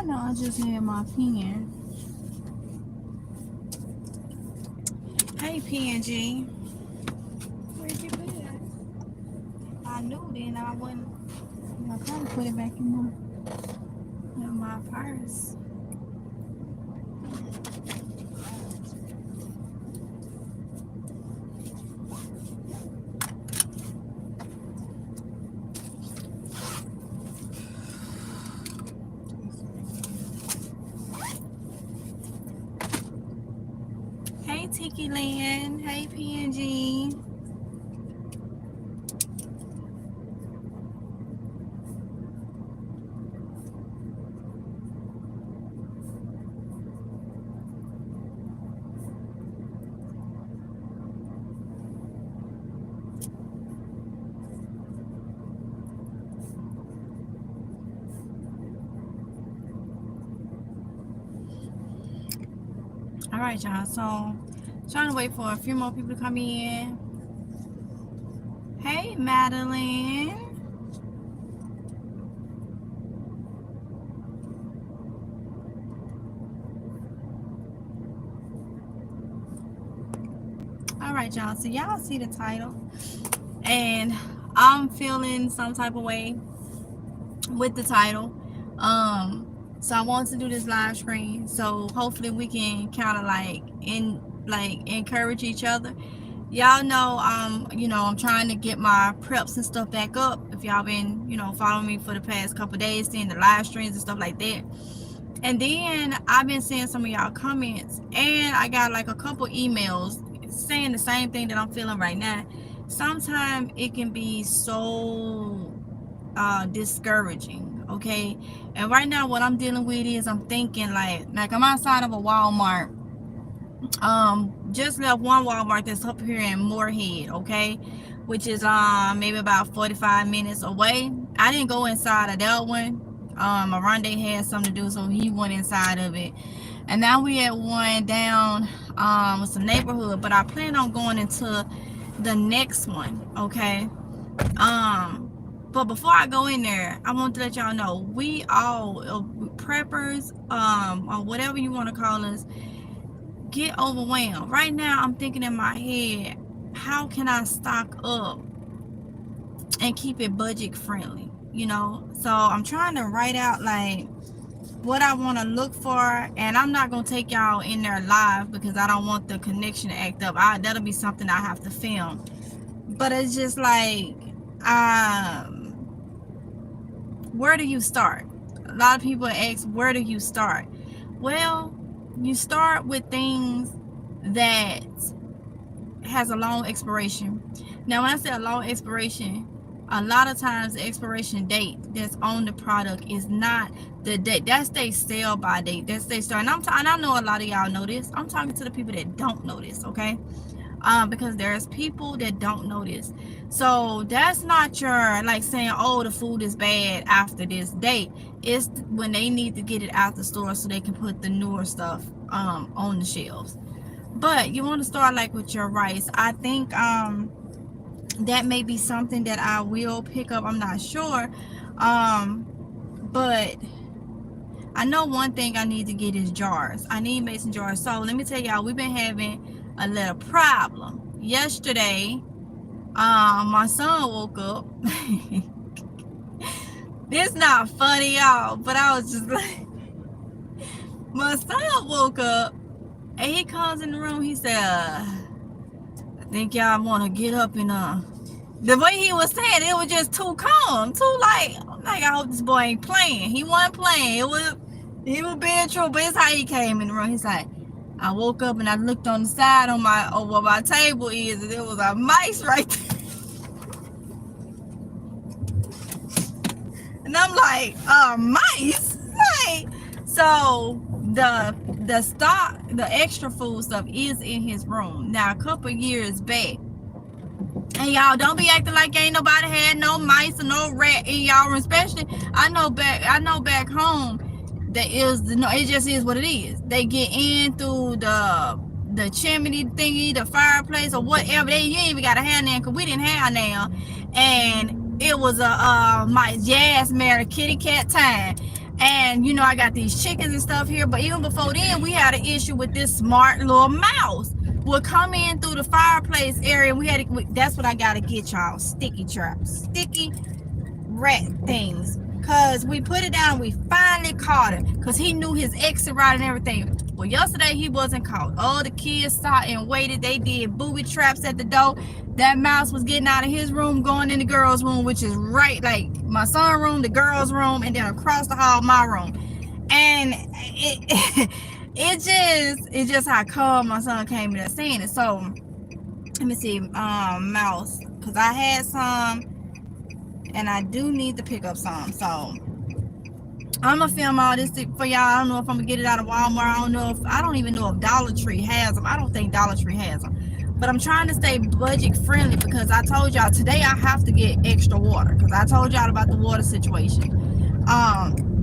I know I just had my pen. Hey, PNG. Where'd you put it at? I knew then I wouldn't. I probably put it back in my purse. Hey, Tiki Land. Hey, PNG. All right, y'all. So, trying to wait for a few more people to come in. Hey, Madeline. All right, y'all. So, y'all see the title. And I'm feeling some type of way with the title. So I want to do this live stream. So hopefully we can kind of encourage each other. Y'all know I'm trying to get my preps and stuff back up. If y'all been following me for the past couple days, seeing the live streams and stuff like that. And then I've been seeing some of y'all comments, and I got like a couple emails saying the same thing that I'm feeling right now. Sometimes it can be so discouraging. Okay, and right now what I'm dealing with is I'm thinking like I'm outside of a Walmart. Just left one Walmart that's up here in Moorhead, okay, which is maybe about 45 minutes away. I didn't go inside of that one. Oronde had something to do, so he went inside of it. And now we at one down with some neighborhood, but I plan on going into the next one, okay. But before I go in there, I want to let y'all know we all preppers, or whatever you want to call us, get overwhelmed. Right now, I'm thinking in my head, how can I stock up and keep it budget friendly? So I'm trying to write out like what I want to look for, and I'm not gonna take y'all in there live because I don't want the connection to act up. That'll be something I have to film. But it's just like, where do you start? A lot of people ask, where do you start? Well, you start with things that has a long expiration. Now, when I say a long expiration, a lot of times the expiration date that's on the product is not the date. That's they sell by date. That's they start. And I know a lot of y'all know this. I'm talking to the people that don't know this, okay? Because there's people that don't know this. So that's not your like saying, oh, the food is bad after this date. It's when they need to get it out the store so they can put the newer stuff on the shelves. But you want to start like with your rice. I think that may be something that I will pick up. I'm not sure. But I know one thing I need to get is jars. I need mason jars. So let me tell y'all, we've been having a little problem. Yesterday, my son woke up. This not funny, y'all, but I was just like, my son woke up and he comes in the room. He said, I think y'all want to get up and the way he was saying it was just too calm, too like I hope this boy ain't playing. He wasn't playing. He was being true, but it's how he came in the room. He's like, I woke up and I looked on the side on where my table is, and there was a mice right there. And I'm like, mice? Like, so the extra food stuff is in his room. Now, a couple years back, and y'all don't be acting like ain't nobody had no mice or no rat in y'all room, especially I know back home. It just is what it is. They get in through the chimney thingy, the fireplace, or whatever. You ain't even got a hand there because we didn't have now. And it was a my jazz mare kitty cat time. And you know, I got these chickens and stuff here, but even before then, we had an issue with this smart little mouse would come in through the fireplace area. That's what I gotta get y'all, sticky traps, sticky rat things, because we put it down, we finally caught him because he knew his exit route and everything. Well, yesterday he wasn't caught. Oh, the kids saw and waited. They did booby traps at the door. That mouse was getting out of his room, going in the girls' room, which is right, like my son's room, the girls' room, and then across the hall, my room. And it's just how come my son came in there saying it. So let me see, mouse, because I had some and I do need to pick up some. So I'm gonna film all this for y'all. I don't know if I'm gonna get it out of Walmart. I don't even know if Dollar Tree has them. I don't think Dollar Tree has them. But I'm trying to stay budget friendly because I told y'all today I have to get extra water because I told y'all about the water situation.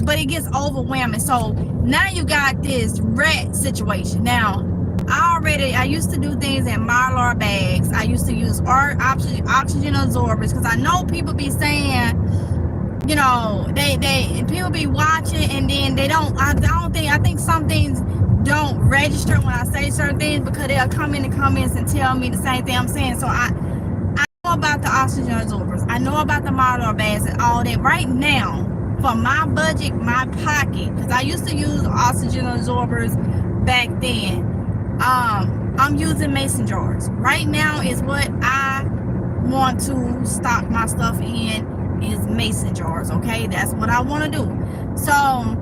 But it gets overwhelming. So now you got this rat situation. Now I used to do things in Mylar bags. I used to use oxygen absorbers because I know people be saying, you know, people be watching and then they don't. I think some things don't register when I say certain things because they'll come in the comments and tell me the same thing I'm saying. So I know about the oxygen absorbers. I know about the Mylar bags and all that. Right now, for my budget, my pocket, because I used to use oxygen absorbers back then. I'm using mason jars. Right now is what I want to stock my stuff in is mason jars, okay? That's what I want to do. So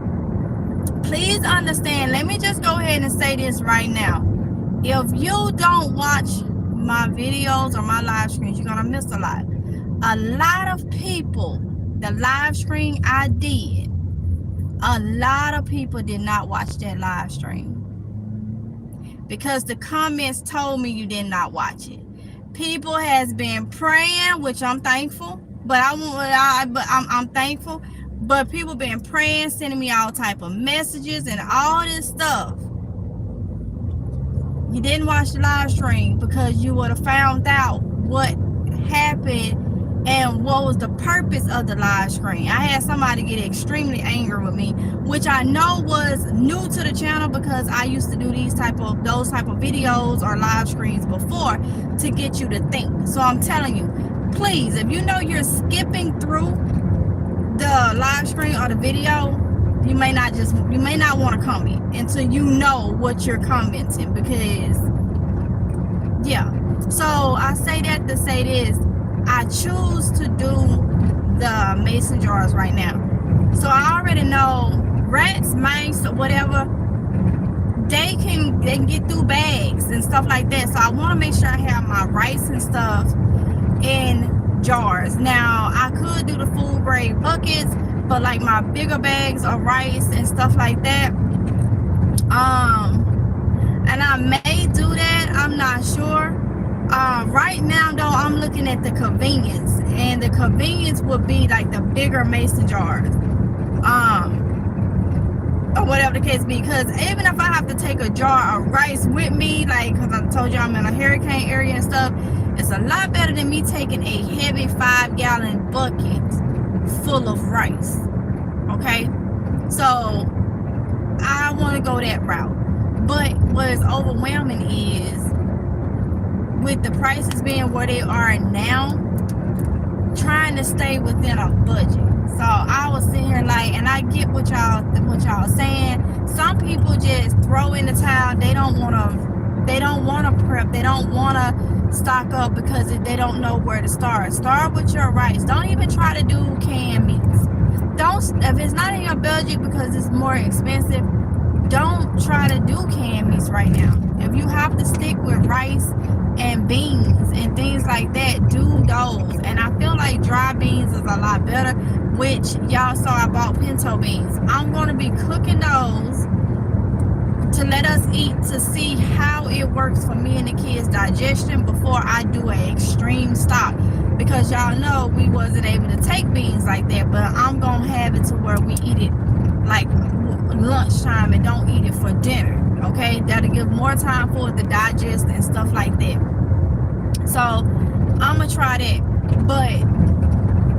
please understand, let me just go ahead and say this right now. If you don't watch my videos or my live streams, you're gonna miss a lot. A lot of people, the live stream I did, a lot of people did not watch that live stream because the comments told me you did not watch it. People has been praying, which I'm thankful, but I'm thankful. But people been praying, sending me all type of messages and all this stuff. You didn't watch the live stream because you would have found out what happened and what was the purpose of the live stream. I had somebody get extremely angry with me, which I know was new to the channel because I used to do those type of videos or live streams before to get you to think. So I'm telling you, please, if you know you're skipping through the live stream or the video, you may not want to comment until you know what you're commenting, because yeah. So I say that to say this, I choose to do the mason jars right now. So I already know rats, mice, or whatever, they can get through bags and stuff like that. So I want to make sure I have my rice and stuff in jars. Now I could do the food grade buckets, but like my bigger bags of rice and stuff like that, and I may do that, I'm not sure. Right now though, I'm looking at the convenience, and the convenience would be like the bigger mason jars, or whatever the case be, because even if I have to take a jar of rice with me, like, because I told you I'm in a hurricane area and stuff, it's a lot better than me taking a heavy 5-gallon bucket full of rice. Okay, so I want to go that route. But what is overwhelming is, with the prices being where they are now, trying to stay within a budget. So I was sitting here like, and I get what y'all saying. Some people just throw in the towel. They don't want to prep. They don't want to stock up because they don't know where to start. Start with your rice. Don't even try to do canned meats. If it's not in your budget because it's more expensive, don't try to do canned meats right now. If you have to stick with rice and beans and things like that, do those. And I feel like dry beans is a lot better, which y'all saw I bought pinto beans. I'm going to be cooking those to let us eat, to see how it works for me and the kids' digestion before I do an extreme stop, because y'all know we wasn't able to take beans like that. But I'm gonna have it to where we eat it like lunchtime and don't eat it for dinner. Okay, that'll give more time for it to digest and stuff like that. So I'm gonna try that, but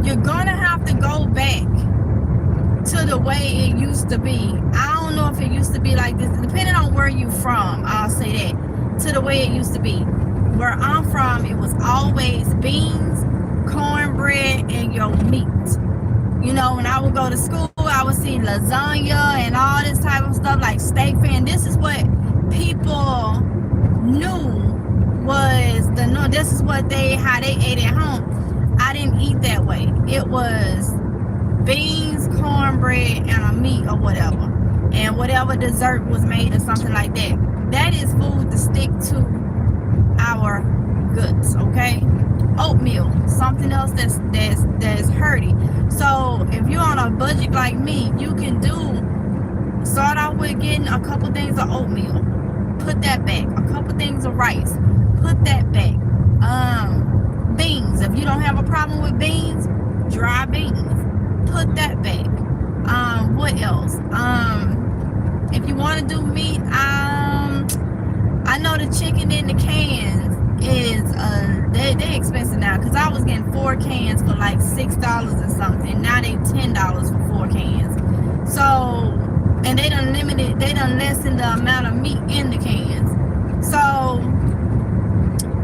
you're gonna have to go back to the way it used to be. I don't know if it used to be like this, depending on where you from, I'll say that, to the way it used to be. Where I'm from, it was always beans, cornbread, and your meat. You know, when I would go to school, I would see lasagna and all this type of stuff, like steak fan. This is what people knew was the no. This is what how they ate at home. I didn't eat that way. It was beans, cornbread, and a meat or whatever, and whatever dessert was made or something like that. That is food to stick to our guts, okay? Oatmeal, something else that's hearty. So if you're on a budget like me, you can start out with getting a couple things of oatmeal, put that back. A couple things of rice, put that back. Beans, if you don't have a problem with beans, dry beans, put that back. What else? If you want to do meat, I know the chicken in the cans is they expensive now, because I was getting 4 cans for like $6 or something. Now they $10 for 4 cans. So, and they done lessen the amount of meat in the cans. So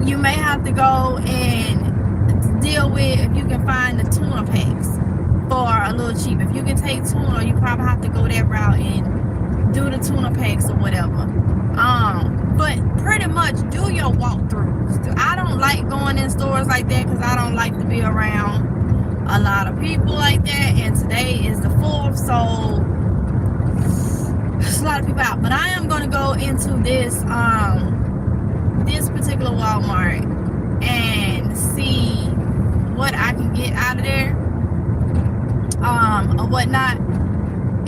you may have to go and deal with, if you can find the tuna packs for a little cheap. If you can take tuna, you probably have to go that route and do the tuna packs or whatever. But pretty much do your walkthroughs. I don't like going in stores like that, because I don't like to be around a lot of people like that. And today is the 4th, so there's a lot of people out. But I am going to go into this this particular Walmart and see what I can get out of there, or whatnot.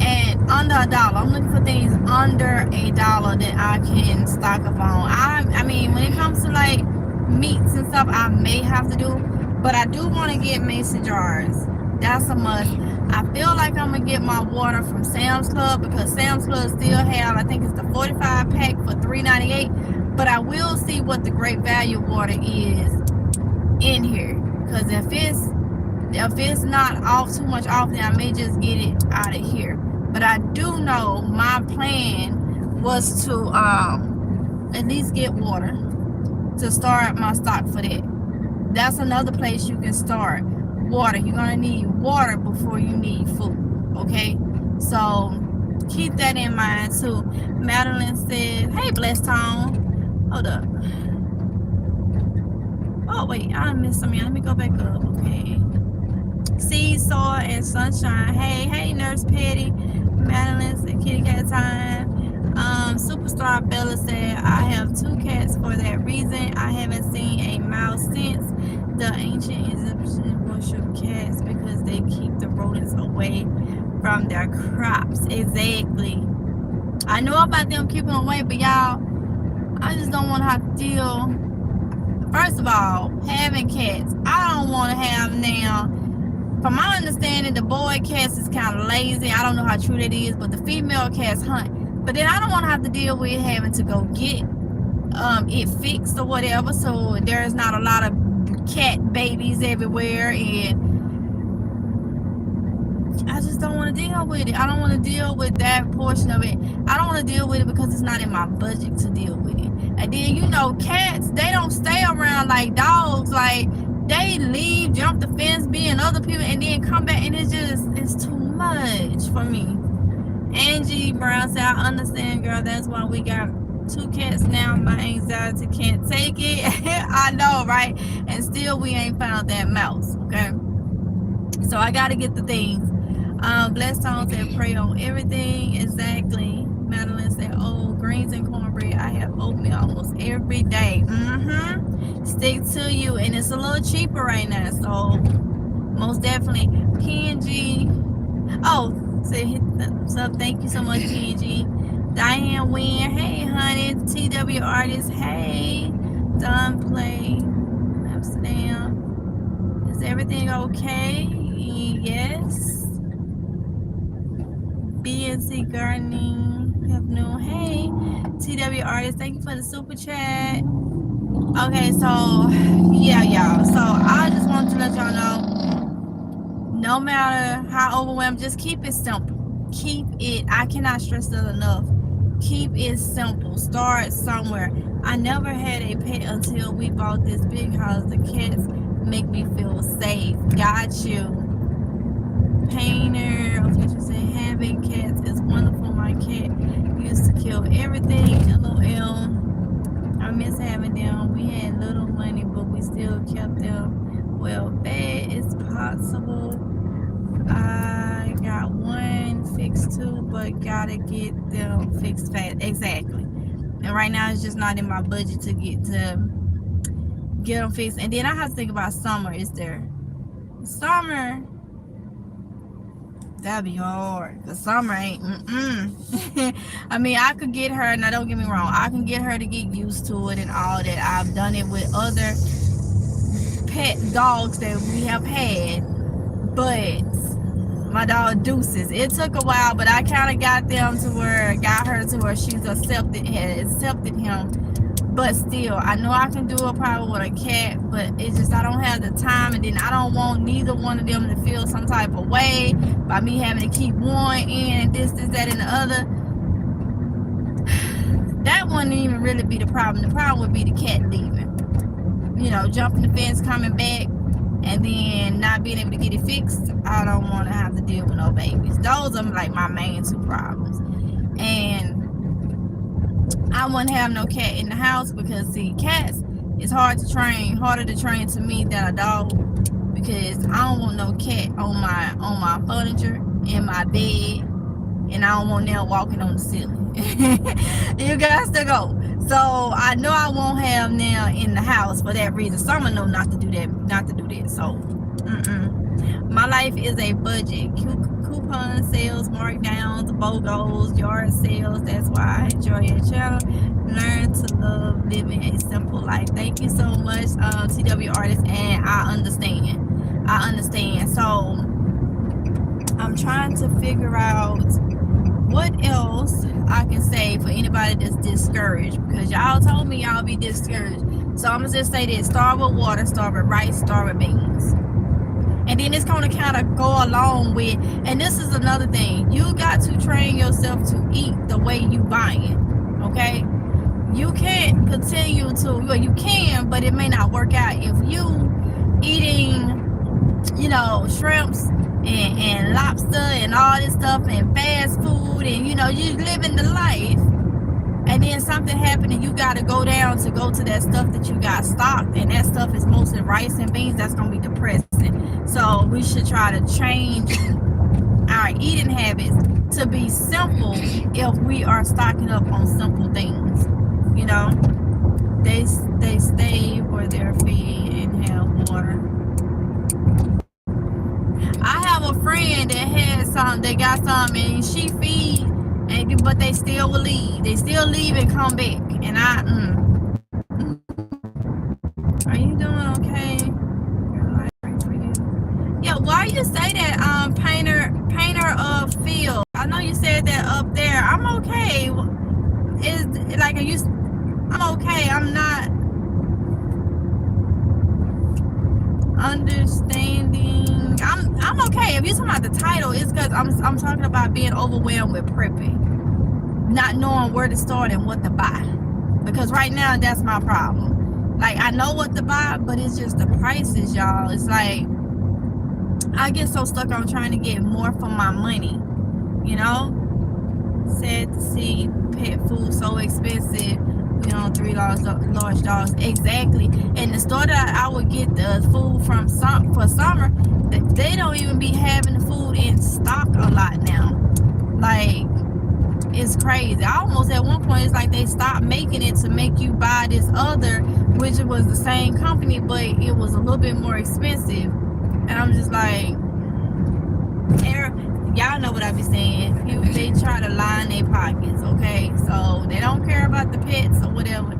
And under $1, I'm looking for things under $1 that I can stock up on. I mean, when it comes to like meats and stuff, I may have to do, but I do want to get mason jars. That's a must. I feel like I'm gonna get my water from Sam's Club, because Sam's Club still have, I think it's the 45 pack for $3.98. But I will see what the Great Value water is in here, because if it's not off too much off, then I may just get it out of here. But I do know my plan was to at least get water to start my stock for that. That's another place you can start. Water. You're gonna need water before you need food. Okay? So keep that in mind too. Madeline said, hey Blessed Tone. Hold up. Oh wait, I missed something. Let me go back up. Okay. Seed, soil, and sunshine. Hey Nurse Patty. Madeline said kitty cat time. Superstar Bella said, I have 2 cats for that reason. I haven't seen a mouse since. The ancient Egyptians worship cats because they keep the rodents away from their crops. Exactly. I know about them keeping them away, but y'all, I just don't want to have to deal. First of all, having cats, I don't want to have now. From my understanding, the boy cats is kind of lazy. I don't know how true that is, but the female cats hunt. But then I don't want to have to deal with having to go get it fixed or whatever. So there's not a lot of cat babies everywhere, and I just don't want to deal with it. I don't want to deal with that portion of it. I don't want to deal with it because it's not in my budget to deal with it. And then, you know, cats, they don't stay around like dogs. Like, they leave, jump the fence, be in other people, and then come back, and it's too much for me. Angie Brown said, I understand, girl. That's why we got 2 cats now. My anxiety can't take it. I know, right? And still, we ain't found that mouse, okay? So I got to get the things. Blessed Tone said, pray on everything. Exactly. Madeline said, oh, greens and cornbread. I have oatmeal almost every day. Stick to you. And it's a little cheaper right now. So most definitely. PNG. Oh, say hit thumbs up. Thank you so much, PNG. Diane Wynn. Hey, honey. TW Artist. Hey. Don Play. Amsterdam. Is everything okay? Yes. BNC Gardening, afternoon. Hey, TW Artist, thank you for the super chat. Okay, so yeah, y'all. So I just wanted to let y'all know, No matter how overwhelmed, just keep it simple. Keep it, I cannot stress that enough. Keep it simple. Start somewhere. I never had a pet until we bought this big house. The cats make me feel safe. Got you. Painter, okay, you say having cats is wonderful. My cat used to kill everything. LOL. I miss having them. We had little money, but we still kept them. Well, bad is possible. I got one fixed too, but gotta get them fixed fast. Exactly. And right now it's just not in my budget to get them fixed. And then I have to think about summer. Is there summer? That'd be hard. The summer ain't. I mean, I could get her. Now, don't get me wrong. I can get her to get used to it and all that. I've done it with other pet dogs that we have had, but my dog Deuces, it took a while, but I kind of got her to where she's accepted him. But still, I know I can do it probably with a cat, but it's just I don't have the time, and then I don't want neither one of them to feel some type of way by me having to keep one in and this, that, and the other. That wouldn't even really be the problem. The problem would be the cat leaving. You know, jumping the fence, coming back, and then not being able to get it fixed. I don't want to have to deal with no babies. Those are like my main two problems. And I wouldn't have no cat in the house because, see, cats is harder to train to me than a dog, because I don't want no cat on my furniture, in my bed, and I don't want them walking on the ceiling. You guys to go. So I know I won't have now in the house for that reason. Some know not to do that. So, my life is a budget. Coupon sales, markdowns, BOGOs, yard sales. That's why I enjoy your channel. Learn to love living a simple life. Thank you so much, TW Artist, and I understand. So I'm trying to figure out what else I can say for anybody that's discouraged, because y'all told me y'all be discouraged. So I'm gonna just say this: start with water, start with rice, start with beans. And then it's going to kind of go along with, and this is another thing, you got to train yourself to eat the way you buy it, okay? You can't continue to, well, you can, but it may not work out. If you eating, you know, shrimps and lobster and all this stuff and fast food, and, you know, you living the life, and then something happened and you got to go to that stuff that you got stocked, and that stuff is mostly rice and beans, that's going to be depressing. So we should try to change our eating habits to be simple if we are stocking up on simple things. You know, they stay where they're fed and have water. I have a friend that had some, they got some, and she feed, but they still will leave. They still leave and come back. And are you doing okay? Yeah, why you say that, painter of field? I know you said that up there. I'm okay. I'm okay. I'm not understanding. I'm okay. If you're talking about the title, it's because I'm talking about being overwhelmed with prepping, not knowing where to start and what to buy. Because right now that's my problem. Like, I know what to buy, but it's just the prices, y'all. It's like I get so stuck on trying to get more for my money, you know? Sad to see pet food so expensive. You know, $3 large dogs. Exactly. And the store that I would get the food from for summer, they don't even be having the food in stock a lot now. Like, it's crazy. I almost at one point, it's like they stopped making it to make you buy this other, which was the same company, but it was a little bit more expensive. And I'm just like, y'all know what I be saying. They try to line their pockets, okay? So they don't care about the pets or whatever.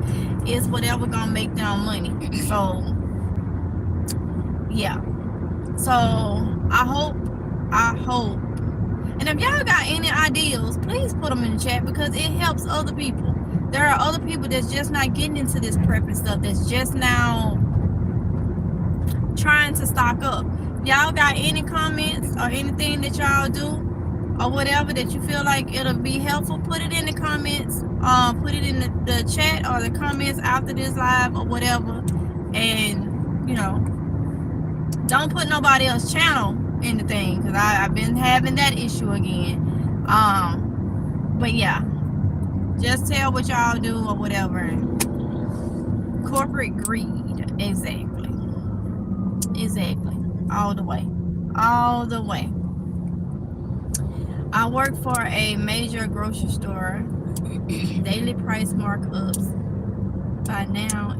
It's whatever gonna make them money. So yeah. So I hope. And if y'all got any ideas, please put them in the chat, because it helps other people. There are other people that's just not getting into this prepping stuff, that's just now trying to stock up. Y'all got any comments or anything that y'all do or whatever that you feel like it'll be helpful, put it in the comments. Put it in the chat or the comments after this live or whatever. And, you know, don't put nobody else's channel in the thing, because I've been having that issue again. But yeah, just tell what y'all do or whatever. Corporate greed, exactly, all the way. I work for a major grocery store. Daily price markups by now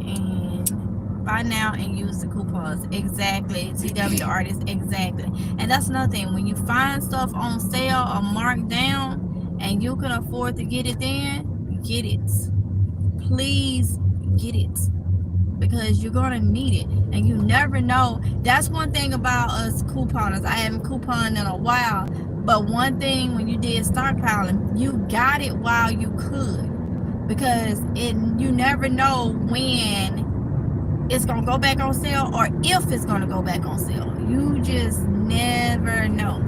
and use the coupons. Exactly. TW artists, exactly. And that's nothing. When you find stuff on sale or marked down and you can afford to get it, then get it. Please get it, because you're gonna need it, and you never know. That's one thing about us couponers. I haven't couponed in a while, but one thing, when you did stockpiling, you got it while you could, because you never know when it's gonna go back on sale or if it's gonna go back on sale. You just never know.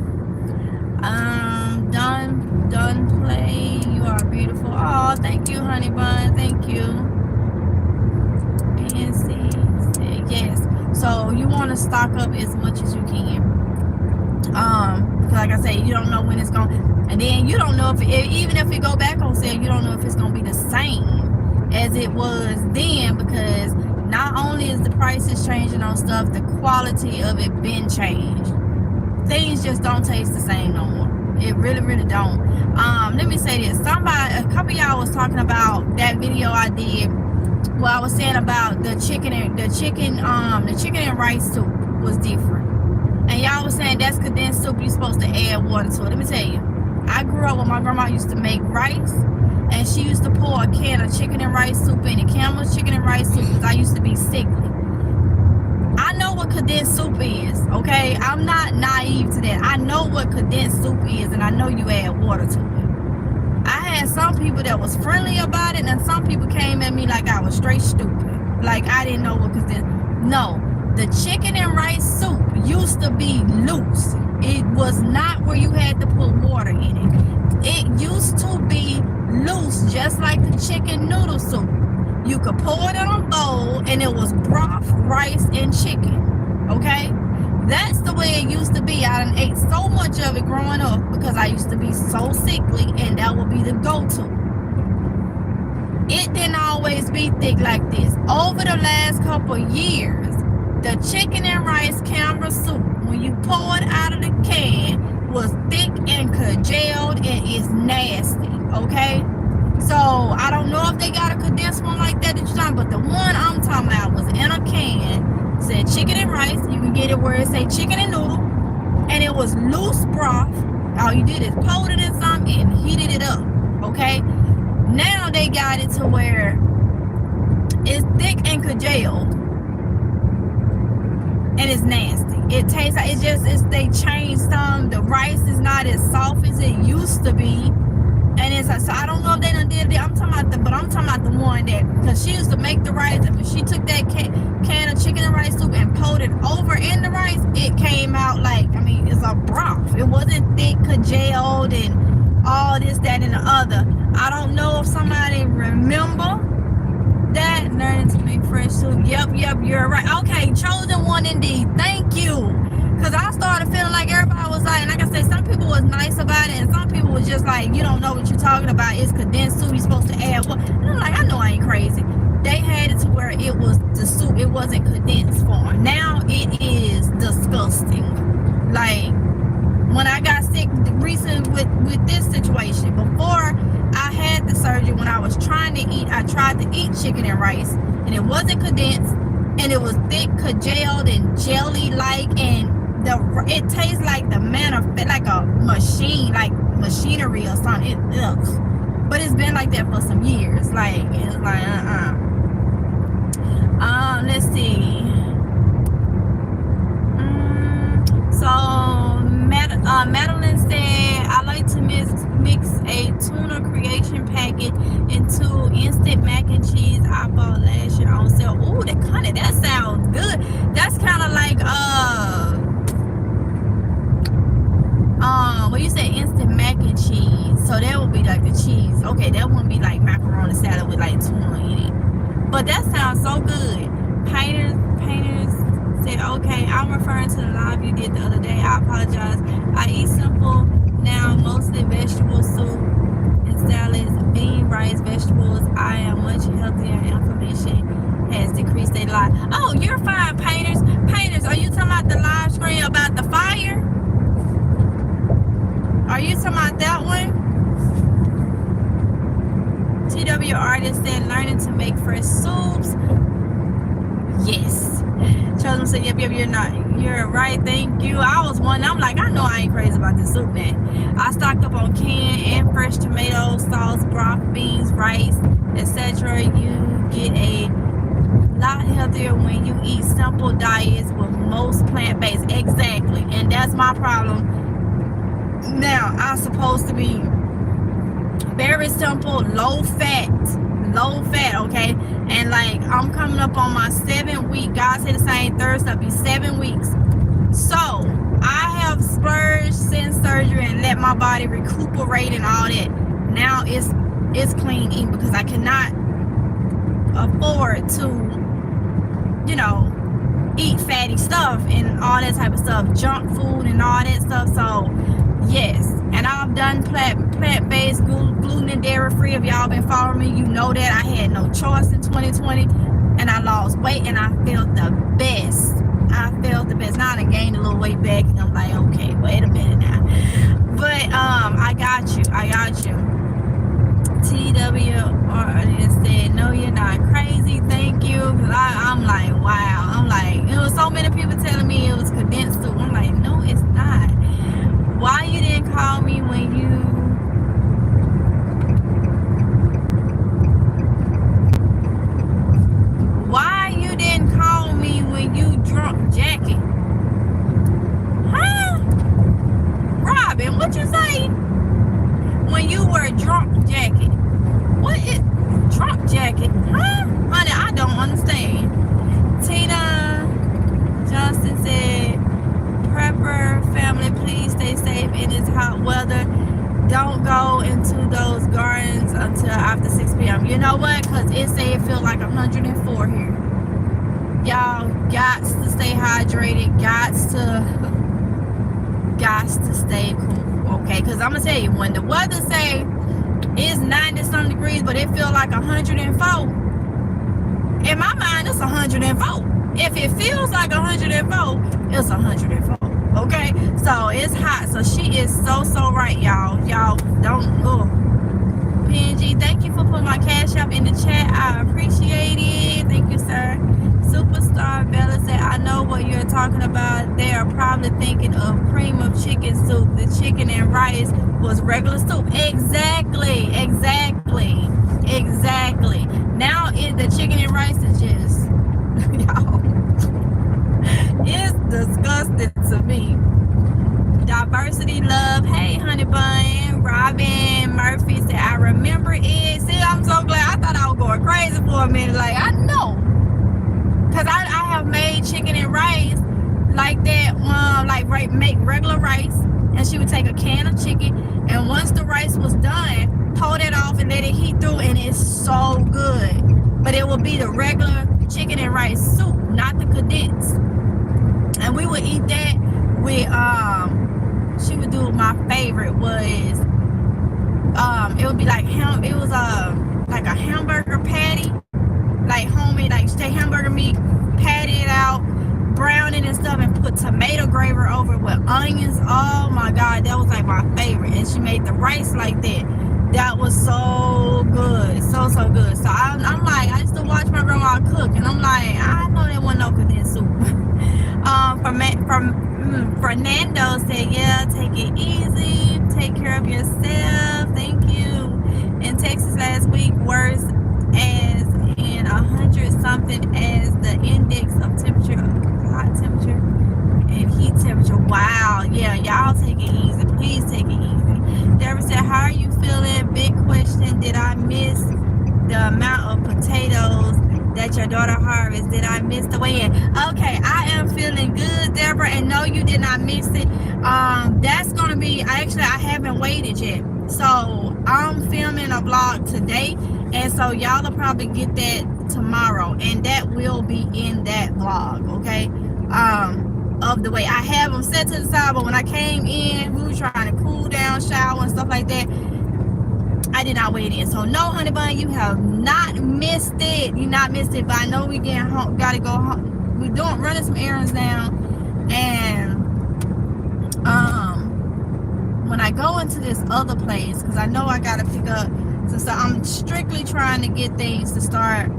Done play. You are beautiful. Oh, thank you, honey bun. Thank you. And see, yes. So you want to stock up as much as you can. Like I say, you don't know when it's going, and then you don't know if even if it go back on sale, you don't know if it's going to be the same as it was then, because not only is the prices changing on stuff, the quality of it been changed. Things just don't taste the same no more. It really don't. Let me say this. A couple of y'all was talking about that video I did. Well, I was saying about the chicken and rice soup was different. And y'all was saying that's condensed soup, you're supposed to add water to it. Let me tell you, I grew up when my grandma used to make rice, and she used to pour a can of chicken and rice soup in it. Campbell's chicken and rice soup, because I used to be sickly. I know what condensed soup is, okay? I'm not naive to that. I know what condensed soup is, and I know you add water to it. I had some people that was friendly about it, and some people came at me like I was straight stupid. Like I didn't know what condensed. No, the chicken and rice soup used to be loose. It was not where you had to put water in it. It used to be loose, just like the chicken noodle soup. You could pour it in a bowl, and it was broth, rice, and chicken. Okay? That's the way it used to be. I done ate so much of it growing up because I used to be so sickly, and that would be the go-to. It didn't always be thick like this. Over the last couple years, the chicken and rice Campbell soup, when you pour it out of the can, was thick and congealed, and it's nasty. Okay? So I don't know if they got a condensed one like that you're talking, but the one I'm talking about was in a can, said chicken and rice. You can get it where it say chicken and noodle, and it was loose broth. All you did is pour it in something and heated it up. Okay, now they got it to where it's thick and congealed, and it's nasty. It tastes like they changed some. The rice is not as soft as it used to be. And it's so I don't know if they done did it. I'm talking about the one that, because she used to make the rice, and when she took that can of chicken and rice soup and poured it over in the rice, it came out like, I mean, it's a broth. It wasn't thick, congealed, and all this, that, and the other. I don't know if somebody remember that. Learning to make fresh soup. Yep, you're right. Okay, chosen one indeed. Thank you. Because I started feeling like everybody was like I said, some people was nice about it, and some people was just like, you don't know what you're talking about. It's condensed soup. You're supposed to add what? And I'm like, I know I ain't crazy. They had it to where it was the soup. It wasn't condensed form. Now it is disgusting. Like, when I got sick recently with this situation, before I had the surgery, when I was trying to eat, I tried to eat chicken and rice, and it wasn't condensed, and it was thick, congealed, and jelly-like, and it tastes like the like a machine, like machinery or something. But it's been like that for some years. Like, it's like let's see. So Madeline said, I like to mix a tuna creation packet into instant mac and cheese I bought last year on sale. Ooh, that sounds good. That's kind of like that wouldn't be like macaroni salad with like tuna in it. But that sounds so good. Painters said, okay, I'm referring to the live you did the other day. I apologize. I eat simple now, mostly vegetable soup and salads, bean, rice, vegetables. I am much healthier. Inflammation has decreased a lot. Oh, you're fine, Painters. Painters, are you talking about the live stream about the fire? Are you talking about that one? TW artist said, learning to make fresh soups. Yes. Chosen said, yep, you're right, thank you. I was one, I'm like, I know I ain't crazy about this soup, man. I stocked up on canned and fresh tomatoes, sauce, broth, beans, rice, etc. You get a lot healthier when you eat simple diets with most plant-based. Exactly. And that's my problem. Now, I'm supposed to be very simple, low fat, okay? And like, I'm coming up on my 7th week. God said the same Thursday, it'll be 7 weeks. So, I have splurged since surgery and let my body recuperate and all that. Now it's clean eating because I cannot afford to, you know, eat fatty stuff and all that type of stuff, junk food and all that stuff. So yes, and I've done plant-based, gluten and dairy free. If y'all been following me, you know that I had no choice in 2020, and I lost weight and I felt the best. Now I done gained a little weight back and I'm like, okay, wait a minute now. But I got you. TW said, no, you're not crazy, thank you. Cause I'm like, wow. I'm like, it was so many people telling me it was condensed soup. I'm like, no, it's not. Why you didn't call me when you drunk jacket? Huh? Robin, what you say? When you were drunk jacket? What is drunk jacket? Huh? Honey, I don't understand. Tina Johnson said, prepper family, please stay safe in this hot weather. Don't go into those gardens until after 6 p.m. You know what? Because it say it feels like 104 here. Y'all got to stay hydrated. Got to stay cool. Okay? Because I'm going to tell you, when the weather say it's 90 some degrees, but it feels like 104, in my mind, it's 104. If it feels like 104, it's 104. Okay, so it's hot. So she is so right, y'all. Y'all don't go. PNG, thank you for putting my Cashapp in the chat. I appreciate it. Thank you, sir. Superstar Bella said, I know what you're talking about. They are probably thinking of cream of chicken soup. The chicken and rice was regular soup. Exactly. Now the chicken and rice is just, y'all, it's disgusting to me. Diversity love. Hey, honey bun. Robin Murphy said, I remember it. See, I'm so glad. I thought I was going crazy for a minute. Like, I know. Because I have made chicken and rice like that. Make regular rice. And she would take a can of chicken. And once the rice was done, pull it off and let it heat through. And it's so good. But it would be the regular chicken and rice soup, not the condensed. And we would eat that with, she would do, my favorite was, it would be like, it was like a hamburger patty, like homemade, like steak hamburger meat, patty it out, brown it and stuff, and put tomato gravy over it with onions. Oh my God, that was like my favorite. And she made the rice like that. That was so good, so good. So I'm like, I used to watch my grandma cook, and I'm like, I know there wasn't no condensed soup. From Fernando said, yeah, take it easy, take care of yourself, thank you. In Texas last week, worse as in 100 something as the index of temperature, hot temperature and heat temperature. Wow, yeah, y'all take it easy, please take it easy. Deborah said, how are you feeling? Big question. Did I miss the amount of potatoes that your daughter harvests? Did I miss the weigh-in? Okay, I am feeling good, Deborah, and no, you did not miss it. That's gonna be, I haven't weighed it yet. So I'm filming a vlog today, and so y'all will probably get that tomorrow, and that will be in that vlog, okay? Of the way I have them set to the side, but when I came in, we were trying to cool down, shower and stuff like that. I did not weigh it in. So no, honey bun, you have not missed it. You not missed it, but I know we getting home, gotta go home. We doing running some errands now, and when I go into this other place, because I know I gotta pick up, so I'm strictly trying to get things to start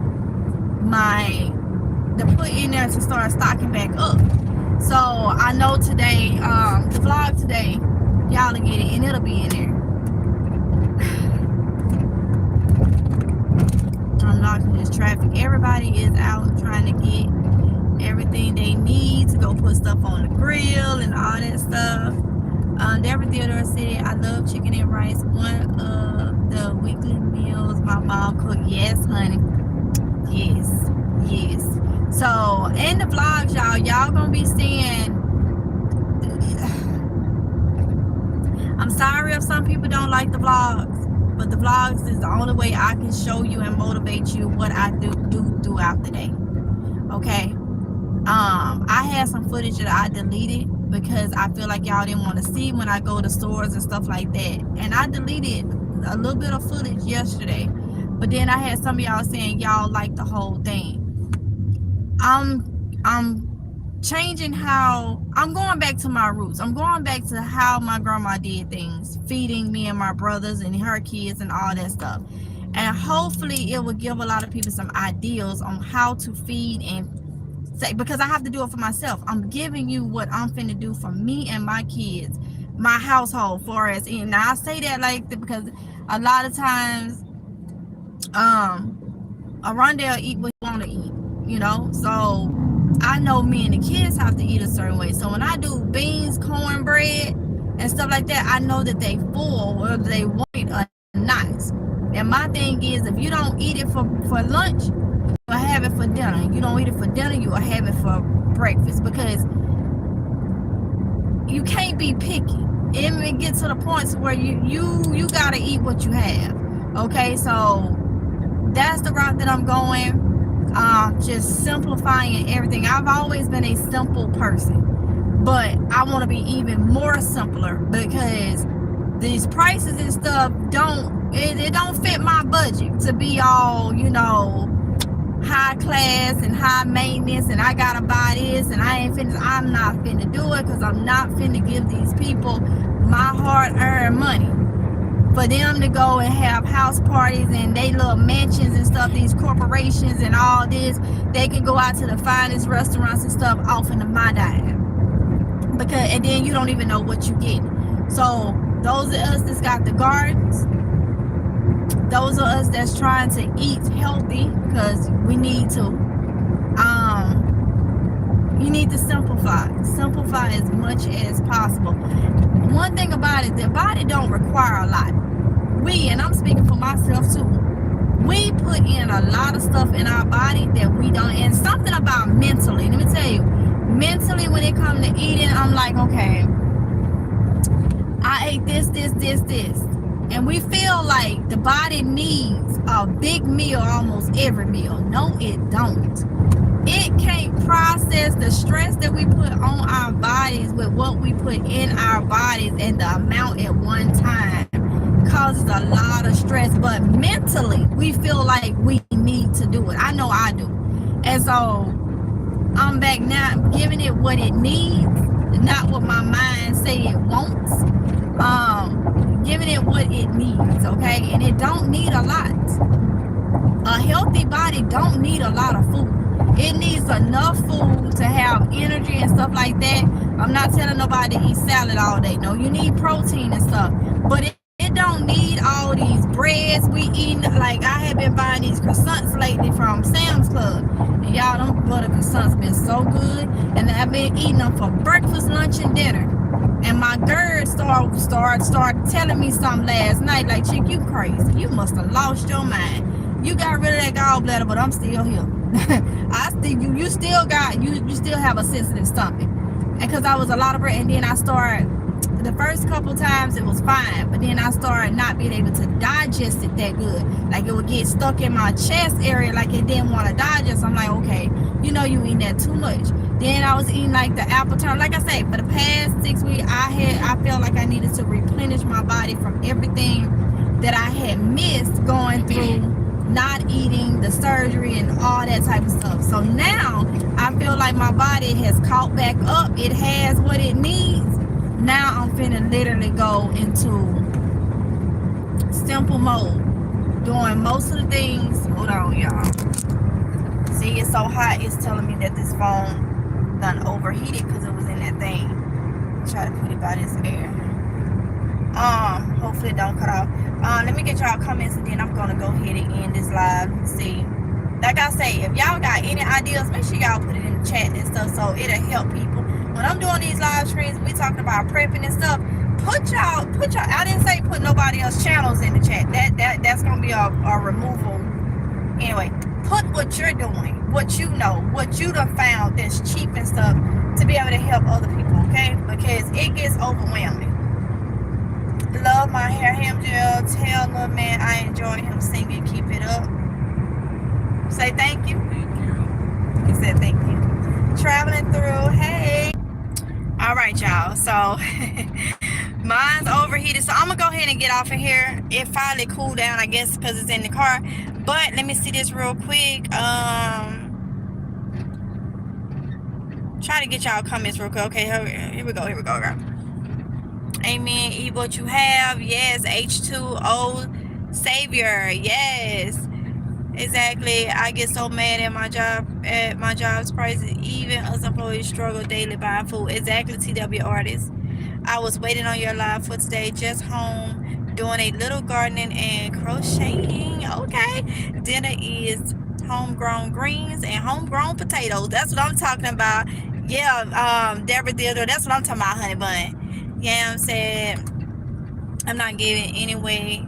to put in there to start stocking back up. So I know today, the vlog today, y'all will get it, and it'll be in there. I'm knocking this traffic. Everybody is out trying to get everything they need to go put stuff on the grill and all that stuff. Deborah Theodore said, I love chicken and rice. One of the weekly meals my mom cooked. Yes, honey. Yes. Yes. So, in the vlogs, y'all gonna be seeing, I'm sorry if some people don't like the vlogs, but the vlogs is the only way I can show you and motivate you what I do throughout the day. Okay? I had some footage that I deleted because I feel like y'all didn't want to see when I go to stores and stuff like that. And I deleted a little bit of footage yesterday. But then I had some of y'all saying y'all like the whole thing. I'm changing how, I'm going back to my roots. I'm going back to how my grandma did things, feeding me and my brothers and her kids and all that stuff. And hopefully it will give a lot of people some ideas on how to feed and say, because I have to do it for myself. I'm giving you what I'm finna do for me and my kids, my household, for us. And I say that like that because a lot of times Oronde will eat what you want to eat, you know. So I know me and the kids have to eat a certain way. So when I do beans, cornbread and stuff like that, I know that they full, whether they want it or not. And my thing is, if you don't eat it for lunch, you'll have it for dinner. You don't eat it for dinner, you'll have it for breakfast, because you can't be picky. It may get to the point where you gotta eat what you have. Okay, so that's the route that I'm going. Just simplifying everything. I've always been a simple person, but I want to be even more simpler because these prices and stuff don't fit my budget to be all, you know, high class and high maintenance, and I gotta buy this, and I'm not finna do it, because I'm not finna give these people my hard-earned money for them to go and have house parties and they little mansions and stuff. These corporations and all this, they can go out to the finest restaurants and stuff off into my dime, because and then you don't even know what you get. So those of us that's got the gardens, those of us that's trying to eat healthy, because we need to, you need to simplify as much as possible. One thing about it, the body don't require a lot. And I'm speaking for myself too, we put in a lot of stuff in our body that we don't. And something about mentally, let me tell you, mentally when it comes to eating, I'm like, okay, I ate this, and we feel like the body needs a big meal almost every meal. No, it don't. It can't process the stress that we put on our bodies with what we put in our bodies, and the amount at one time causes a lot of stress. But mentally, we feel like we need to do it. I know I do. And so I'm back now, giving it what it needs, not what my mind say it wants. Giving it what it needs, okay? And it don't need a lot. A healthy body don't need a lot of food. It needs enough food to have energy and stuff like that. I'm not telling nobody to eat salad all day. No, you need protein and stuff. But it don't need all these breads we eating. Like, I have been buying these croissants lately from Sam's Club. And y'all, them butter croissants been so good. And I've been eating them for breakfast, lunch, and dinner. And my girl started telling me something last night, like, chick, you crazy. You must have lost your mind. You got rid of that gallbladder, but I'm still here. You still have a sensitive stomach. And because I was a lot of bread, and then I started the first couple times it was fine, but then I started not being able to digest it that good. Like it would get stuck in my chest area, like it didn't want to digest. I'm like, okay, you know you eating that too much. Then I was eating like the apple turn. Like I say, for the past 6 weeks, I felt like I needed to replenish my body from everything that I had missed going through not eating, the surgery, and all that type of stuff. So now I feel like my body has caught back up. It has what it needs. Now I'm finna literally go into simple mode, doing most of the things. Hold on, y'all. See, it's so hot. It's telling me that this phone done overheated because it was in that thing. Try to put it by this air. Hopefully it don't cut off. Let me get y'all comments and then I'm gonna go ahead and end this live. See, like I say, if y'all got any ideas, make sure y'all put it in the chat and stuff so it'll help people. When I'm doing these live streams, we talking about prepping and stuff. Put y'all. I didn't say put nobody else's channels in the chat. That's gonna be a removal. Anyway, put what you're doing, what you know, what you done found that's cheap and stuff to be able to help other people. Okay, because it gets overwhelming. Love my hair hem gel. Tell little man I enjoy him singing. Keep it up. Say thank you. Thank you. He said thank you. Traveling through. Hey. All right, y'all. So mine's overheated. So I'm gonna go ahead and get off of here. It finally cooled down, I guess, because it's in the car. But let me see this real quick. Try to get y'all comments real quick. Okay, here we go, girl. Amen. Eat what you have. Yes. H2O Savior. Yes. Exactly. I get so mad at my job's prices. Even us employees struggle daily buying food. Exactly. TW artist. I was waiting on your live for today. Just home doing a little gardening and crocheting. Okay. Dinner is homegrown greens and homegrown potatoes. That's what I'm talking about. Yeah. Deborah Dildo. That's what I'm talking about, honey bun. Yeah, I'm saying I'm not giving away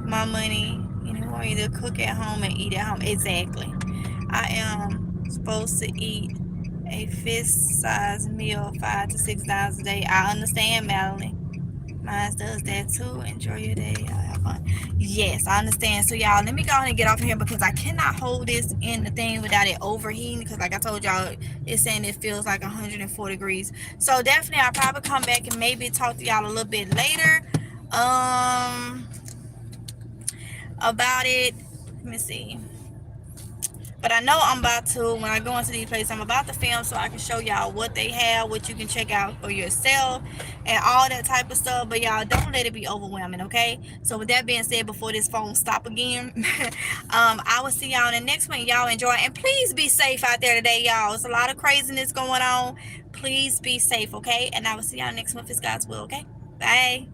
my money anymore. Either cook at home and eat at home. Exactly. I am supposed to eat a fist-sized meal 5 to 6 times a day. I understand, Madeline. Mine does that too. Enjoy your day. Have fun. Yes, I understand. So y'all, let me go ahead and get off of here because I cannot hold this in the thing without it overheating. Because like I told y'all, it's saying it feels like 104 degrees. So definitely, I'll probably come back and maybe talk to y'all a little bit later. About it. Let me see. But I know I'm about to, when I go into these places, I'm about to film so I can show y'all what they have, what you can check out for yourself, and all that type of stuff. But y'all, don't let it be overwhelming, okay? So with that being said, before this phone stop again, I will see y'all in the next one. Y'all enjoy, and please be safe out there today, y'all. There's a lot of craziness going on. Please be safe, okay? And I will see y'all next one if it's God's will, okay? Bye.